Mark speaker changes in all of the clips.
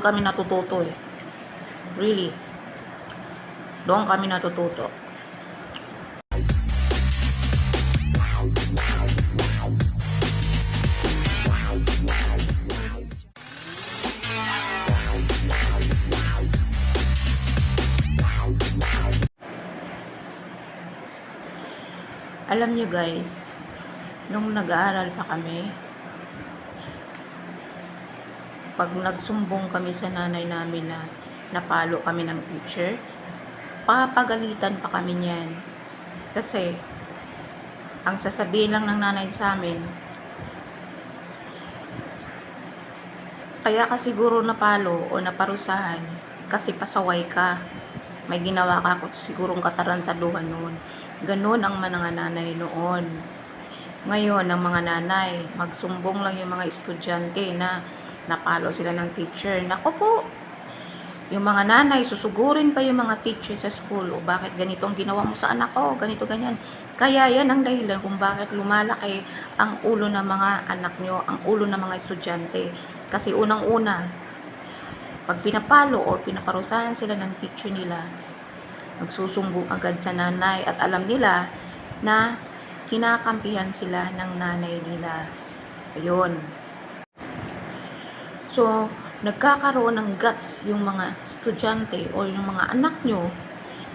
Speaker 1: kami natututo eh. Really. Doon kami natututo. Alam nyo guys, nung nag-aaral pa kami, pag nagsumbong kami sa nanay namin na napalo kami ng teacher, papagalitan pa kami niyan. Kasi, ang sasabihin lang ng nanay sa amin, kaya ka siguro napalo o naparusahan kasi pasaway ka. May ginawa ka ako sigurong katarantaduhan noon. Ganon ang mga nanay noon. Ngayon, ang mga nanay, magsumbong lang yung mga estudyante na napalo sila ng teacher. Nako po, yung mga nanay, susugurin pa yung mga teacher sa school. O bakit ganito ang ginawa mo sa anak ko? Ganito, ganyan. Kaya yan ang dahilan kung bakit lumalaki ang ulo ng mga anak nyo, ang ulo ng mga estudyante. Kasi unang-una, pag pinapalo o pinaparusahan sila ng teacher nila, nagsusumbong agad sa nanay at alam nila na kinakampihan sila ng nanay nila. Ayun. So, nagkakaroon ng guts yung mga estudyante o yung mga anak nyo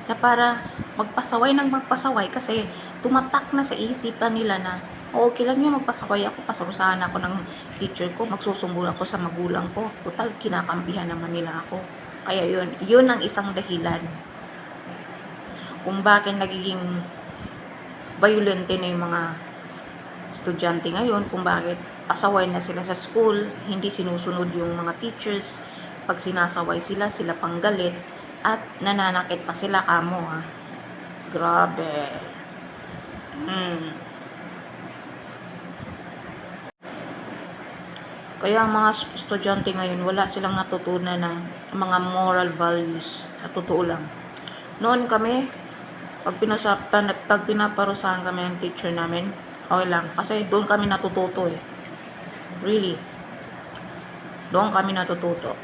Speaker 1: na para magpasaway ng magpasaway kasi tumatak na sa isipan nila na okay lang yun, magpasaway ako, pasarusahan ako ng teacher ko, magsusumbong ako sa magulang ko, total kinakampihan naman nila ako. Kaya yun ang isang dahilan kung bakit nagiging violente na yung mga estudyante ngayon, kung bakit pasaway na sila sa school, hindi sinusunod yung mga teachers, pag sinasaway sila, sila pang galit, at nananakit pa sila kamo ha. Grabe. Kaya ang mga estudyante ngayon, wala silang natutunan na mga moral values. Sa totoo lang. Noon kami, pag pinaparusahan kami ng teacher namin, okay lang. Kasi doon kami natututo eh. Really. Doon kami natututo.